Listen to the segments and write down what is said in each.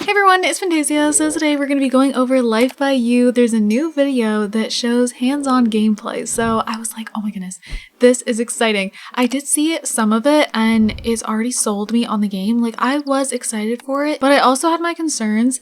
Hey everyone, it's Fantayzia. So today we're going to be going over Life by You. There's a new video that shows hands-on gameplay. So I was like, oh my goodness, this is exciting. I did see some of it and it's already sold me on the game. Like I was excited for it, but I also had my concerns.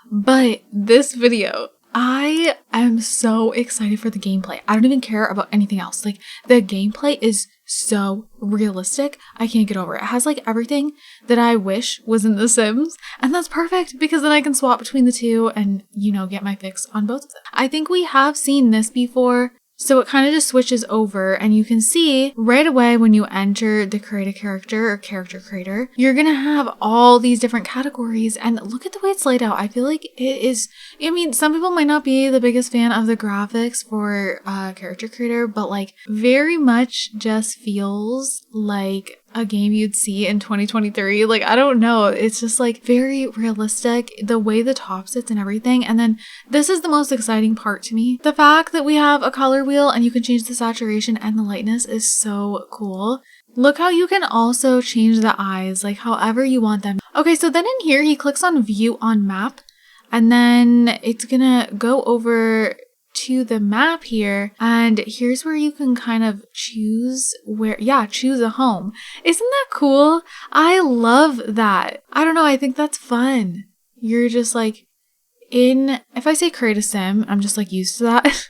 But this video, I am so excited for the gameplay. I don't even care about anything else. Like the gameplay is so realistic. I can't get over it. It has like everything that I wish was in The Sims, and that's perfect because then I can swap between the two and, you know, get my fix on both of them. I think we have seen this before. So it kind of just switches over and you can see right away when you enter the create a character or character creator, you're going to have all these different categories and look at the way it's laid out. I feel like it is, I mean, some people might not be the biggest fan of the graphics for character creator, but like very much just feels like a game you'd see in 2023. Like, I don't know. It's just like very realistic, the way the top sits and everything. And then this is the most exciting part to me. The fact that we have a color wheel and you can change the saturation and the lightness is so cool. Look how you can also change the eyes, like however you want them. Okay, so then in here, he clicks on view on map and then it's gonna go over to the map here, and here's where you can kind of choose choose a home. Isn't that cool? I love that. I don't know, I think that's fun. You're just like if I say create a sim, I'm just like used to that.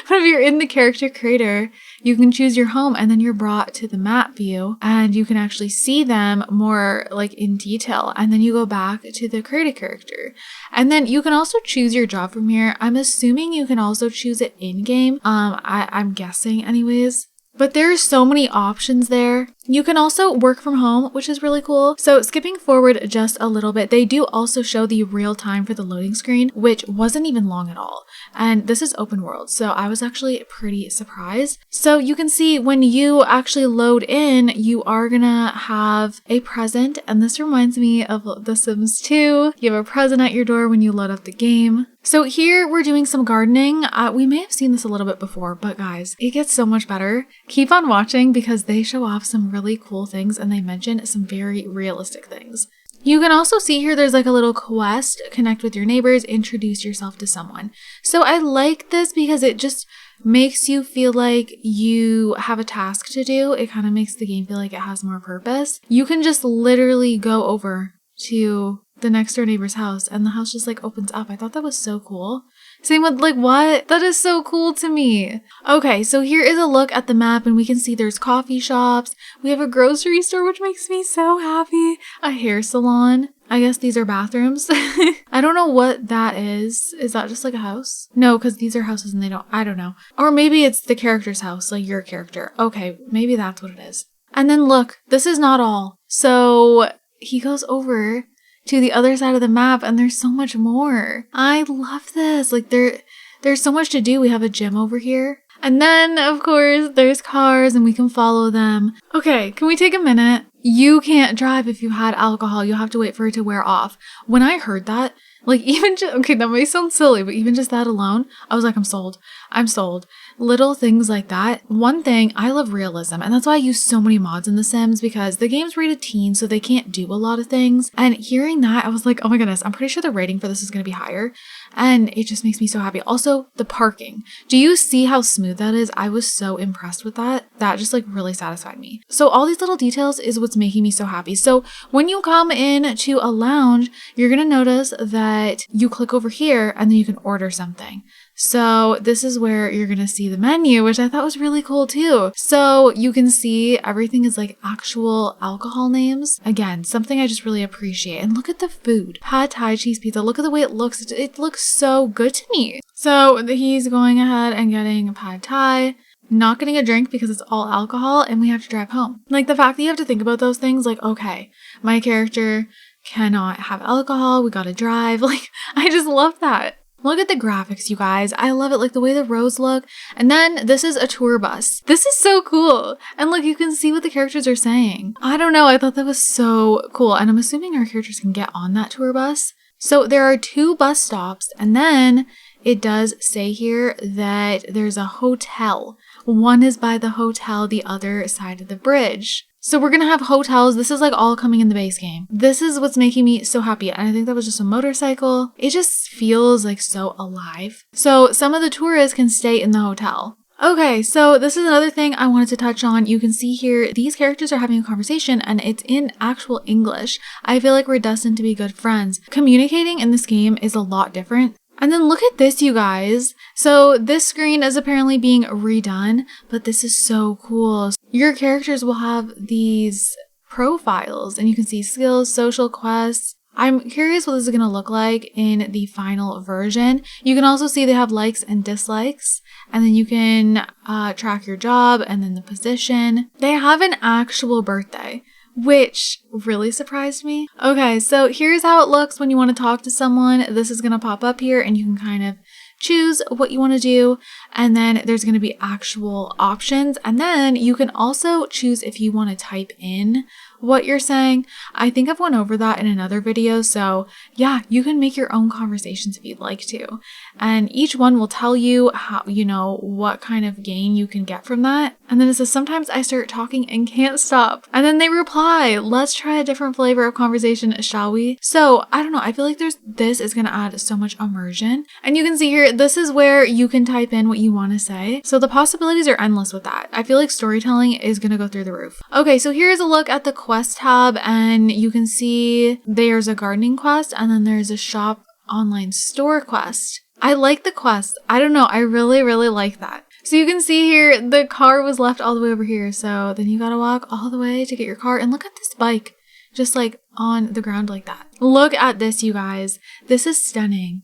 But if you're in the character creator, you can choose your home and then you're brought to the map view and you can actually see them more like in detail. And then you go back to the create a character. And then you can also choose your job from here. I'm assuming you can also choose it in game. I'm guessing anyways. But there's so many options there. You can also work from home, which is really cool. So skipping forward just a little bit, they do also show the real time for the loading screen, which wasn't even long at all. And this is open world, so I was actually pretty surprised. So you can see when you actually load in, you are gonna have a present. And this reminds me of The Sims 2. You have a present at your door when you load up the game. So here we're doing some gardening. We may have seen this a little bit before, but guys, it gets so much better. Keep on watching because they show off some really cool things and they mention some very realistic things. You can also see here there's like a little quest, connect with your neighbors, introduce yourself to someone. So I like this because it just makes you feel like you have a task to do. It kind of makes the game feel like it has more purpose. You can just literally go over to the next door neighbor's house and the house just like opens up. I thought that was so cool. Same with like what? That is so cool to me. Okay, so here is a look at the map and we can see there's coffee shops. We have a grocery store, which makes me so happy. A hair salon. I guess these are bathrooms. I don't know what that is. Is that just like a house? No, because these are houses and I don't know. Or maybe it's the character's house, like your character. Okay, maybe that's what it is. And then look, this is not all. So he goes over to the other side of the map and there's so much more. I love this. Like there's so much to do. We have a gym over here. And then of course there's cars and we can follow them. Okay, can we take a minute? You can't drive if you had alcohol. You'll have to wait for it to wear off. When I heard that, like even just, okay, that may sound silly, but even just that alone, I was like, I'm sold. I'm sold. Little things like that. One thing, I love realism, and that's why I use so many mods in The Sims because the game's rated teen, so they can't do a lot of things. And hearing that, I was like, oh my goodness, I'm pretty sure the rating for this is going to be higher. And it just makes me so happy. Also, the parking. Do you see how smooth that is? I was so impressed with that. That just like really satisfied me. So all these little details is what's making me so happy. So when you come in to a lounge, you're going to notice that you click over here and then you can order something. So this is where you're going to see the menu, which I thought was really cool too. So you can see everything is like actual alcohol names. Again, something I just really appreciate. And look at the food. Pad Thai cheese pizza. Look at the way it looks. It looks so good to me. So he's going ahead and getting Pad Thai. Not getting a drink because it's all alcohol and we have to drive home. Like the fact that you have to think about those things, like, okay, my character cannot have alcohol. We got to drive. Like, I just love that. Look at the graphics, you guys. I love it. Like the way the roads look. And then this is a tour bus. This is so cool. And look, you can see what the characters are saying. I don't know. I thought that was so cool. And I'm assuming our characters can get on that tour bus. So there are 2 bus stops. And then it does say here that there's a hotel. One is by the hotel, the other side of the bridge. So we're gonna have hotels. This is like all coming in the base game. This is what's making me so happy. And I think that was just a motorcycle. It just feels like so alive. So some of the tourists can stay in the hotel. Okay, so this is another thing I wanted to touch on. You can see here, these characters are having a conversation and it's in actual English. I feel like we're destined to be good friends. Communicating in this game is a lot different. And then look at this, you guys. So this screen is apparently being redone, but this is so cool. Your characters will have these profiles and you can see skills, social quests. I'm curious what this is going to look like in the final version. You can also see they have likes and dislikes, and then you can track your job and then the position. They have an actual birthday, which really surprised me. Okay, so here's how it looks when you want to talk to someone. This is going to pop up here and you can kind of choose what you want to do, and then there's going to be actual options, and then you can also choose if you want to type in what you're saying. I think I've went over that in another video, so yeah, you can make your own conversations if you'd like to, and each one will tell you how, you know, what kind of gain you can get from that. And then it says sometimes I start talking and can't stop, and then they reply, let's try a different flavor of conversation, shall we? So I don't know, I feel like this is going to add so much immersion. And you can see here, this is where you can type in what you want to say, so the possibilities are endless with that. I feel like storytelling is going to go through the roof. Okay, so here's a look at the quest tab, and you can see there's a gardening quest and then there's a shop online store quest. I like the quest. I don't know, I really like that. So you can see here the car was left all the way over here, so then you gotta walk all the way to get your car. And look at this bike just like on the ground like that. Look at this, you guys. This is stunning.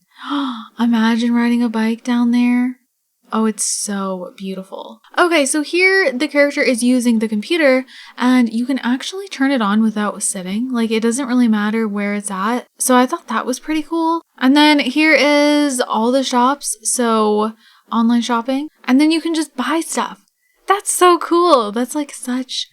Imagine riding a bike down there. Oh, it's so beautiful. Okay, so here the character is using the computer and you can actually turn it on without sitting. Like, it doesn't really matter where it's at. So I thought that was pretty cool. And then here is all the shops. So online shopping. And then you can just buy stuff. That's so cool. That's like such,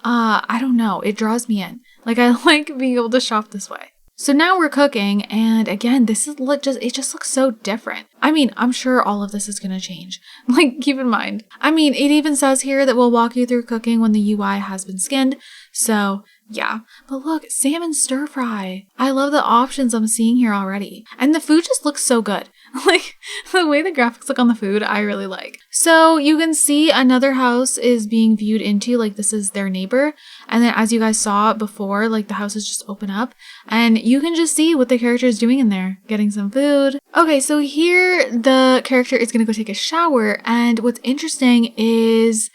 I don't know. It draws me in. Like, I like being able to shop this way. So now we're cooking, and again, this is it just looks so different. I mean, I'm sure all of this is going to change. Like, keep in mind. I mean, it even says here that we'll walk you through cooking when the UI has been skinned. So yeah, but look, salmon stir fry. I love the options I'm seeing here already. And the food just looks so good. Like, the way the graphics look on the food, I really like. So you can see another house is being viewed into, like this is their neighbor. And then as you guys saw before, like the houses just open up and you can just see what the character is doing in there, getting some food. Okay, so here the character is gonna go take a shower. And what's interesting is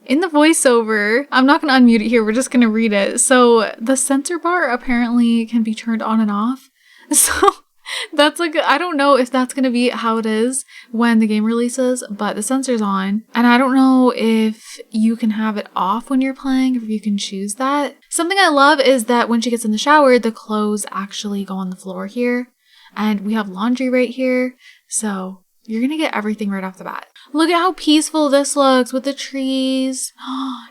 in the voiceover, I'm not going to unmute it here, we're just going to read it. So the censor bar apparently can be turned on and off. So that's like, I don't know if that's going to be how it is when the game releases, but the sensor's on. And I don't know if you can have it off when you're playing, if you can choose that. Something I love is that when she gets in the shower, the clothes actually go on the floor here. And we have laundry right here. So you're going to get everything right off the bat. Look at how peaceful this looks with the trees.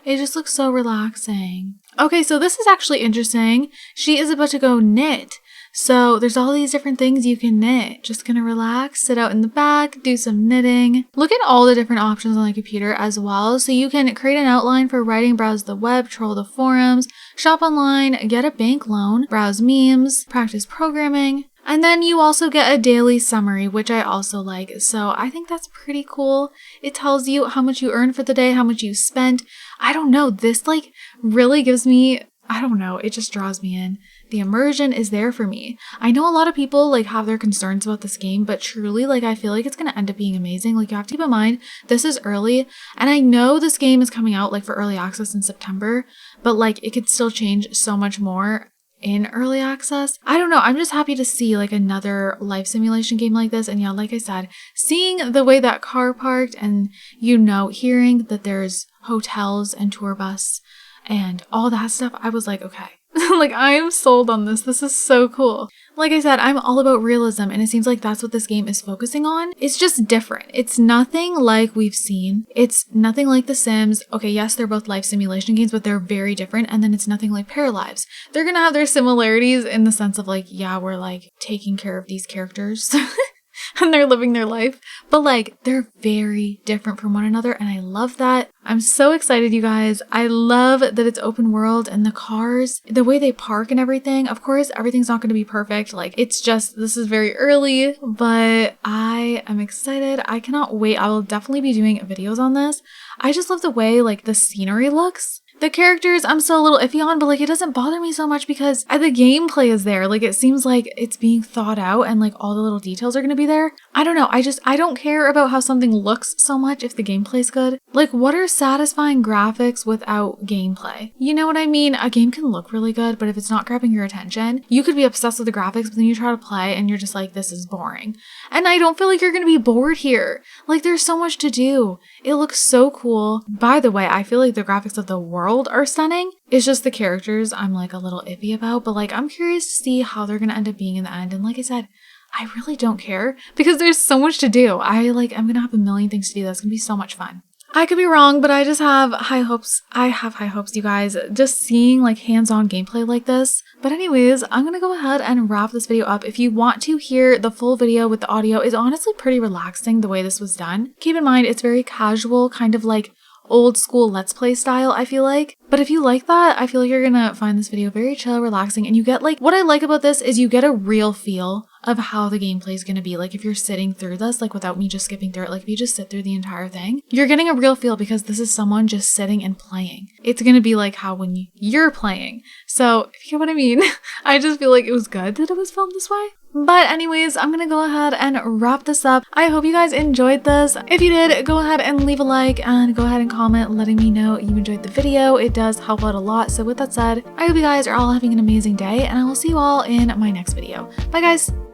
It just looks so relaxing. Okay, so this is actually interesting. She is about to go knit. So there's all these different things you can knit. Just gonna relax, sit out in the back, do some knitting. Look at all the different options on the computer as well. So you can create an outline for writing, browse the web, troll the forums, shop online, get a bank loan, browse memes, practice programming. And then you also get a daily summary, which I also like. So I think that's pretty cool. It tells you how much you earned for the day, how much you spent. I don't know. This like really gives me, I don't know. It just draws me in. The immersion is there for me. I know a lot of people like have their concerns about this game, but truly like I feel like it's going to end up being amazing. Like you have to keep in mind, this is early and I know this game is coming out like for early access in September, but like it could still change so much more in early access. I don't know. I'm just happy to see like another life simulation game like this. And yeah, like I said, seeing the way that car parked and, you know, hearing that there's hotels and tour bus and all that stuff, I was like, okay, like I am sold on this. This is so cool. Like I said, I'm all about realism and it seems like that's what this game is focusing on. It's just different. It's nothing like we've seen. It's nothing like The Sims. Okay, yes, they're both life simulation games, but they're very different. And then it's nothing like Paralives. They're gonna have their similarities in the sense of like, yeah, we're like taking care of these characters. and they're living their life. But like, they're very different from one another, and I love that. I'm so excited, you guys. I love that it's open world and the cars, the way they park and everything. Of course, everything's not going to be perfect. Like, it's just, this is very early, but I am excited. I cannot wait. I will definitely be doing videos on this. I just love the way like the scenery looks. The characters, I'm still a little iffy on, but like it doesn't bother me so much because the gameplay is there. Like, it seems like it's being thought out and like all the little details are going to be there. I don't know. I don't care about how something looks so much if the gameplay's good. Like, what are satisfying graphics without gameplay? You know what I mean? A game can look really good, but if it's not grabbing your attention, you could be obsessed with the graphics, but then you try to play and you're just like, this is boring. And I don't feel like you're going to be bored here. Like, there's so much to do. It looks so cool. By the way, I feel like the graphics of the world are stunning. It's just the characters I'm like a little iffy about, but like I'm curious to see how they're gonna end up being in the end. And like I said, I really don't care because there's so much to do. I'm gonna have a million things to do. That's gonna be so much fun. I could be wrong, but I just have high hopes. I have high hopes, you guys, just seeing like hands-on gameplay like this. But anyways, I'm gonna go ahead and wrap this video up. If you want to hear the full video with the audio, it's honestly pretty relaxing the way this was done. Keep in mind, it's very casual, kind of like old school let's play style, I feel like. But if you like that, I feel like you're gonna find this video very chill, relaxing, and you get like, what I like about this is you get a real feel of how the gameplay is gonna be. Like, if you're sitting through this, like without me just skipping through it, like if you just sit through the entire thing, you're getting a real feel because this is someone just sitting and playing. It's gonna be like how when you're playing. So, if you get what I mean, I just feel like it was good that it was filmed this way. But anyways, I'm gonna go ahead and wrap this up. I hope you guys enjoyed this. If you did, go ahead and leave a like and go ahead and comment letting me know you enjoyed the video. It does help out a lot. So with that said, I hope you guys are all having an amazing day, and I will see you all in my next video. Bye guys!